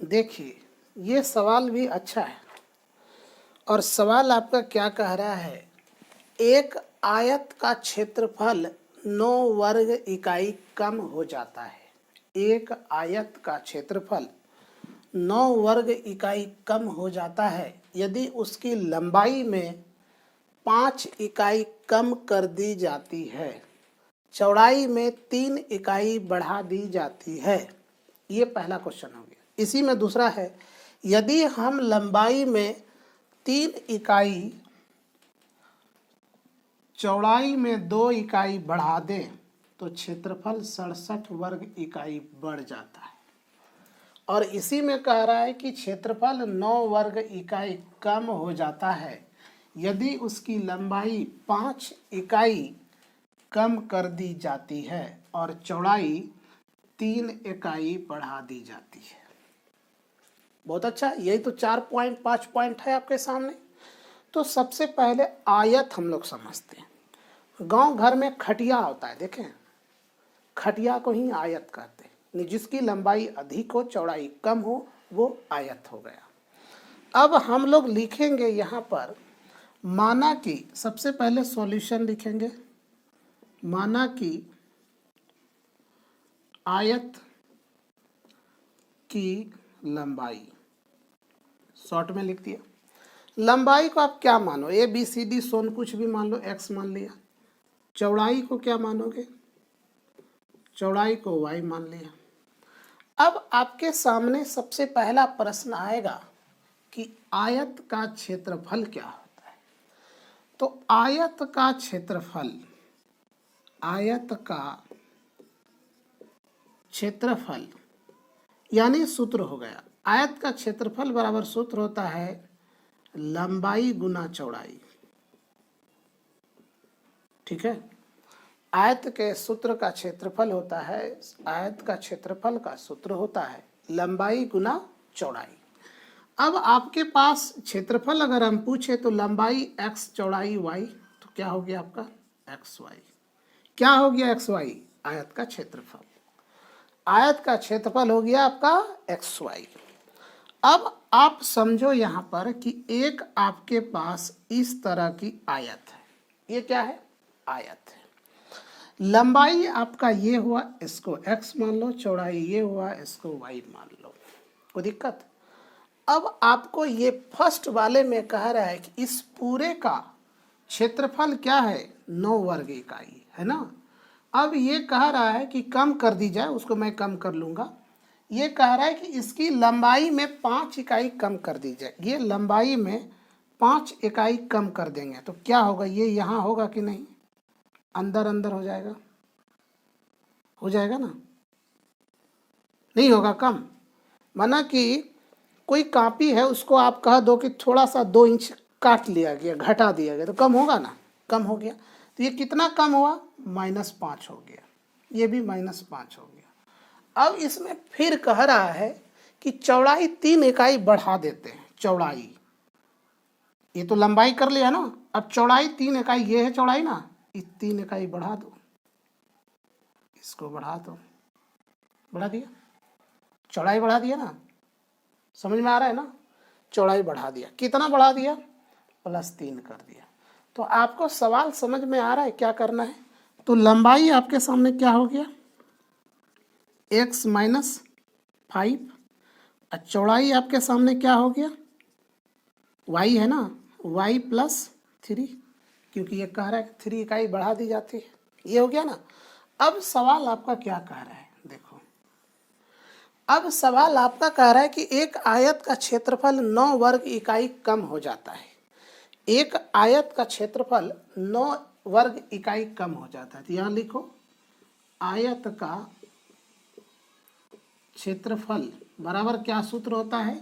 देखिए, ये सवाल भी अच्छा है और सवाल आपका क्या कह रहा है, एक आयत का क्षेत्रफल 9 वर्ग इकाई कम हो जाता है। एक आयत का क्षेत्रफल 9 वर्ग इकाई कम हो जाता है यदि उसकी लंबाई में 5 इकाई कम कर दी जाती है, चौड़ाई में 3 इकाई बढ़ा दी जाती है। ये पहला क्वेश्चन हो गया। इसी में दूसरा है, यदि हम लंबाई में 3 इकाई, चौड़ाई में 2 इकाई बढ़ा दें तो क्षेत्रफल 67 वर्ग इकाई बढ़ जाता है। और इसी में कह रहा है कि क्षेत्रफल 9 वर्ग इकाई कम हो जाता है यदि उसकी लंबाई 5 इकाई कम कर दी जाती है और चौड़ाई 3 इकाई बढ़ा दी जाती है। बहुत अच्छा, यही तो 4.5 पॉइंट है आपके सामने। तो सबसे पहले आयत हम लोग समझते हैं। गांव घर में खटिया होता है, देखें, खटिया को ही आयत कहते हैं। जिसकी लंबाई अधिक हो, चौड़ाई कम हो, वो आयत हो गया। अब हम लोग लिखेंगे यहाँ पर, माना कि सबसे पहले सॉल्यूशन लिखेंगे, माना कि आयत की लंबाई, शॉर्ट में लिख दिया। लंबाई को आप क्या मानो, ए बी सी डी सोन कुछ भी मान लो, एक्स मान लिया। चौड़ाई को क्या मानोगे, चौड़ाई को वाई मान लिया। अब आपके सामने सबसे पहला प्रश्न आएगा कि आयत का क्षेत्रफल क्या होता है। तो आयत का क्षेत्रफल, आयत का क्षेत्रफल यानी सूत्र हो गया, आयत का क्षेत्रफल बराबर सूत्र होता है लंबाई गुना चौड़ाई। ठीक है, आयत के सूत्र का क्षेत्रफल होता है, आयत का क्षेत्रफल का सूत्र होता है लंबाई गुना चौड़ाई। अब आपके पास क्षेत्रफल अगर हम पूछे तो लंबाई x, चौड़ाई y, तो क्या हो गया आपका एक्स वाई। क्या हो गया एक्स वाई, आयत का क्षेत्रफल। आयत का क्षेत्रफल हो गया आपका एक्स वाई। अब आप समझो यहाँ पर कि एक आपके पास इस तरह की आयत है। ये क्या है, आयत है। लंबाई आपका ये हुआ, इसको x मान लो, चौड़ाई ये हुआ, इसको y मान लो, कोई दिक्कत। अब आपको ये फर्स्ट वाले में कह रहा है कि इस पूरे का क्षेत्रफल क्या है, 9 वर्ग इकाई है ना। अब ये कह रहा है कि कम कर दी जाए, उसको मैं कम कर लूँगा। ये कह रहा है कि इसकी लंबाई में 5 इकाई कम कर दी जाए। ये लंबाई में 5 इकाई कम कर देंगे तो क्या होगा, ये यहाँ होगा कि नहीं, अंदर अंदर हो जाएगा, हो जाएगा ना, नहीं होगा कम। माना कि कोई कॉपी है, उसको आप कह दो कि थोड़ा सा 2 इंच काट लिया गया, घटा दिया गया, तो कम होगा ना, कम हो गया। तो ये कितना कम हुआ, -5 हो गया, ये भी -5 हो गया। अब इसमें फिर कह रहा है कि चौड़ाई 3 इकाई बढ़ा देते हैं। चौड़ाई, ये तो लंबाई कर लिया ना, अब चौड़ाई 3 इकाई, ये है चौड़ाई ना, ये 3 इकाई बढ़ा दो, इसको बढ़ा दो, बढ़ा दिया, चौड़ाई बढ़ा दिया ना, समझ में आ रहा है ना। चौड़ाई बढ़ा दिया, कितना बढ़ा दिया, +3 कर दिया। तो आपको सवाल समझ में आ रहा है क्या करना है। तो लंबाई आपके सामने क्या हो गया, x - 5, और चौड़ाई आपके सामने क्या हो गया, y है ना, y + 3, क्योंकि ये कह रहा है 3 इकाई बढ़ा दी जाती है, ये हो गया ना। अब सवाल आपका क्या कह रहा है, देखो, अब सवाल आपका कह रहा है कि एक आयत का क्षेत्रफल 9 वर्ग इकाई कम हो जाता है। एक आयत का क्षेत्रफल 9 वर्ग इकाई कम हो जाता है। तो यहाँ लिखो, आयत का क्षेत्रफल बराबर क्या सूत्र होता है,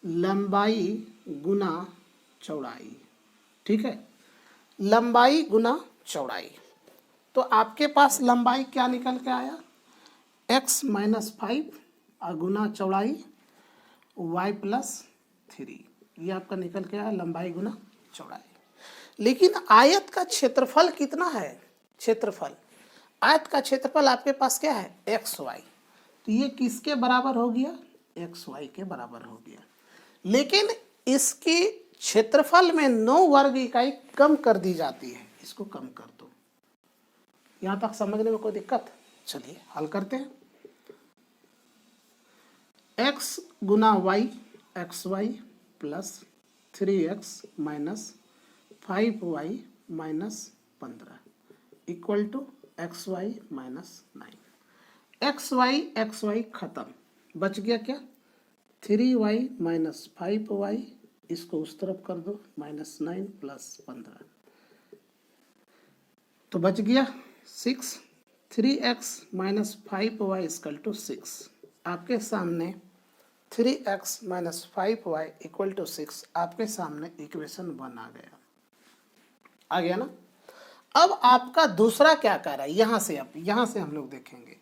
लंबाई गुना चौड़ाई। ठीक है, लंबाई गुना चौड़ाई। तो आपके पास लंबाई क्या निकल के आया, x - 5 और गुना चौड़ाई y + 3, ये आपका निकल के आया लंबाई गुना चौड़ाई। लेकिन आयत का क्षेत्रफल कितना है, क्षेत्रफल, आयत का क्षेत्रफल आपके पास क्या है, xy। तो ये किसके बराबर हो गया, xy के बराबर हो गया। लेकिन इसकी क्षेत्रफल में 9 वर्ग इकाई कम कर दी जाती है, इसको कम कर दो। यहां तक समझने में कोई दिक्कत? चलिए हल करते हैं। x गुना y xy plus 3x minus 5y minus 15 equal to xy minus 9। xy खत्म, बच गया क्या? 3y माइनस 5y, इसको उस तरफ कर दो, माइनस 9 प्लस 15, तो बच गया 6। 3x minus 5y equal to 6। आपके सामने 3x minus 5y equal to 6 आपके सामने इक्वेशन 1 आ गया। आ गया ना? अब आपका दूसरा क्या कर रहा है, यहां से हम लोग देखेंगे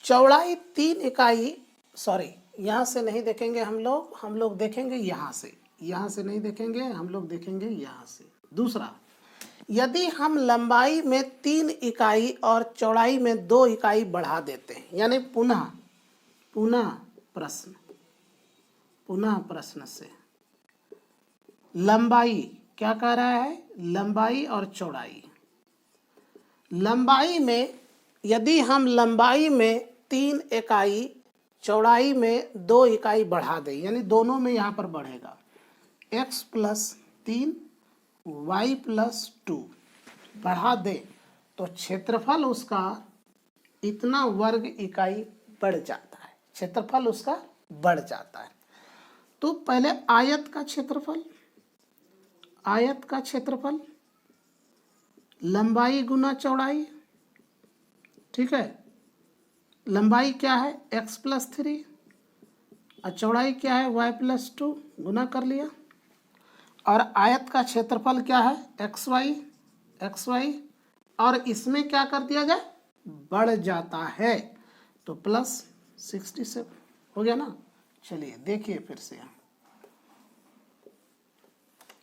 चौड़ाई 3 इकाई, सॉरी यहां से नहीं देखेंगे हम लोग देखेंगे यहां से नहीं देखेंगे, हम लोग देखेंगे यहां से। दूसरा, यदि हम लंबाई में 3 इकाई और चौड़ाई में 2 इकाई बढ़ा देते हैं, यानी पुनः प्रश्न से लंबाई क्या कह रहा है, लंबाई और चौड़ाई, लंबाई में यदि हम लंबाई में 3 इकाई चौड़ाई में 2 इकाई बढ़ा दें, यानी दोनों में यहाँ पर बढ़ेगा, x प्लस 3 y प्लस 2 बढ़ा दे तो क्षेत्रफल उसका इतना वर्ग इकाई बढ़ जाता है, क्षेत्रफल उसका बढ़ जाता है। तो पहले आयत का क्षेत्रफल लंबाई गुना चौड़ाई, ठीक है। लंबाई क्या है x प्लस 3 और चौड़ाई क्या है y प्लस 2, गुना कर लिया। और आयत का क्षेत्रफल क्या है xy, और इसमें क्या कर दिया जाए, बढ़ जाता है, तो प्लस 67 हो गया ना। चलिए देखिए फिर से,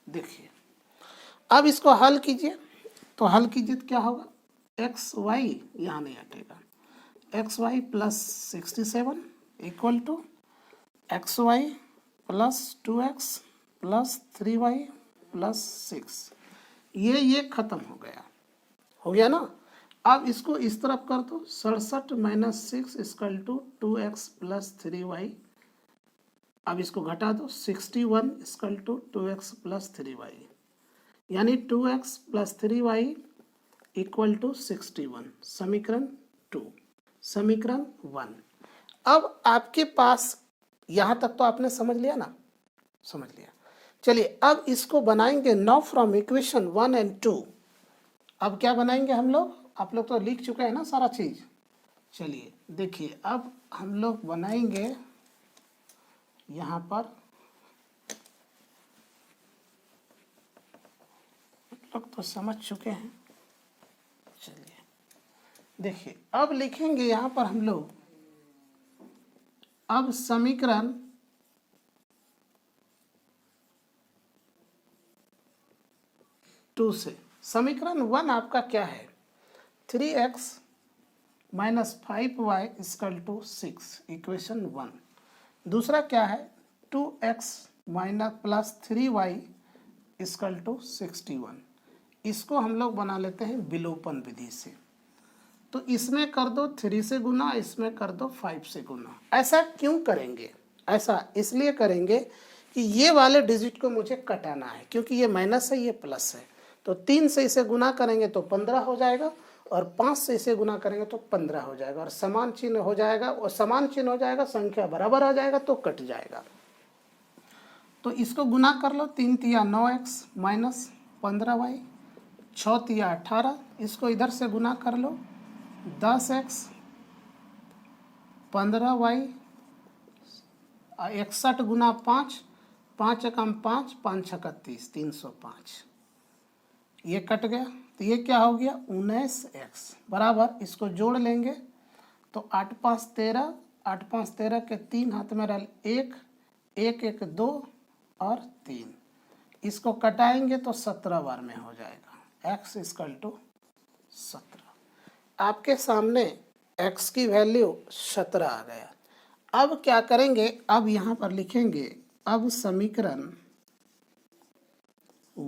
देखिए अब इसको हल कीजिए, तो हल कीजिए तो क्या होगा, xy यहाँ नहीं हटेगा, xy plus 67 equal to xy plus 2x plus 3y plus 6, ये खत्म हो गया ना। अब इसको इस तरफ कर दो, 67 minus 6 equal to 2x plus 3y, अब इसको घटा दो, 61 equal to 2x plus 3y, यानी 2x plus 3y equal to 61, समीकरण 2, समीकरण 1। अब आपके पास यहाँ तक तो आपने समझ लिया ना, समझ लिया। चलिए अब इसको बनाएंगे नाउ फ्रॉम इक्वेशन 1 एंड 2। अब क्या बनाएंगे हम लोग, आप लोग तो लिख चुके हैं ना सारा चीज। चलिए देखिए अब हम लोग बनाएंगे, यहाँ पर लोग तो समझ चुके हैं। चलिए देखिए अब लिखेंगे यहाँ पर हम लोग, अब समीकरण टू से, समीकरण 1 आपका क्या है, 3x minus 5y equal to 6, equation 1। दूसरा क्या है, 2x minus plus 3y equal to 61। इसको हम लोग बना लेते हैं विलोपन विधि से, तो इसमें कर दो 3 से गुना, इसमें कर दो 5 से गुना। ऐसा क्यों करेंगे, ऐसा इसलिए करेंगे कि ये वाले डिजिट को मुझे कटाना है, क्योंकि ये माइनस है ये प्लस है, तो 3 से इसे गुना करेंगे तो 15 हो जाएगा, और 5 से इसे गुना करेंगे तो 15 हो जाएगा, और समान चिन्ह हो जाएगा, और समान चिन्ह हो जाएगा, संख्या बराबर आ जाएगा तो कट जाएगा। तो इसको गुना कर लो, 3 तिया 9x माइनस 15y, 6 तिया 18, इसको इधर से गुना कर लो, 10x 15y, 61 गुना 5, 5 एकम 5, 5 छक्का 30, 305, ये कट गया, तो ये क्या हो गया 19x बराबर, इसको जोड़ लेंगे तो 8 5 13, 8 5 13 के 3 हाथ में रह 1, 1 1 2 और 3, इसको कटाएंगे तो 17 बार में हो जाएगा, x इक्वल टू 17। आपके सामने x की वैल्यू 17 आ गया। अब क्या करेंगे, अब यहाँ पर लिखेंगे, अब समीकरण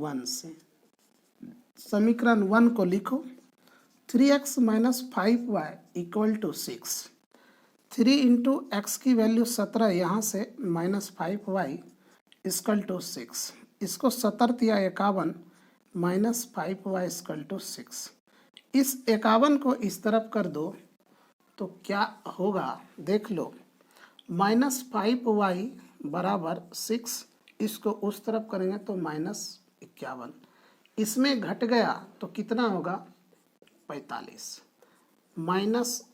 1 से, समीकरण 1 को लिखो, 3x minus 5y equal to 6। 3 into x की वैल्यू 17, यहाँ से माइनस 5y इक्वल टू 6। इसको 17 या 51 माइनस 5y इक्वल टू 6। इस 51 को इस तरफ कर दो तो क्या होगा देख लो, माइनस 5y बराबर 6, इसको उस तरफ करेंगे तो माइनस 51, इसमें घट गया तो कितना होगा 45, माइनस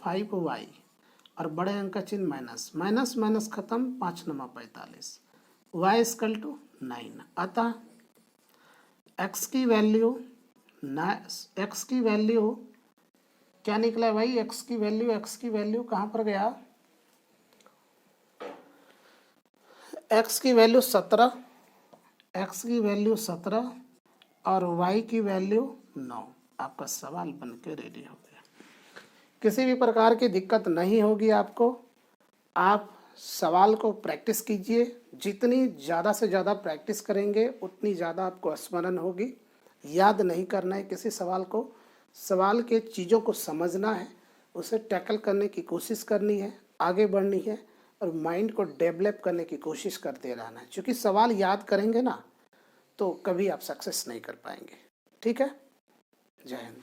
5y और बड़े अंक का चिन्ह माइनस, माइनस माइनस खत्म, 5 9 45, y इक्वल टू 9। अतः x की वैल्यू क्या निकला भाई, x की वैल्यू कहाँ पर गया, x की वैल्यू 17, और y की वैल्यू 9। आपका सवाल बनके रेडी हो गया। किसी भी प्रकार की दिक्कत नहीं होगी आपको। आप सवाल को प्रैक्टिस कीजिए, जितनी ज़्यादा से ज़्यादा प्रैक्टिस करेंगे उतनी ज़्यादा आपको स्मरण होगी। याद नहीं करना है किसी सवाल को, सवाल के चीज़ों को समझना है, उसे टैकल करने की कोशिश करनी है, आगे बढ़नी है और माइंड को डेवलप करने की कोशिश करते रहना है। क्योंकि सवाल याद करेंगे ना तो कभी आप सक्सेस नहीं कर पाएंगे। ठीक है, जय हिंद।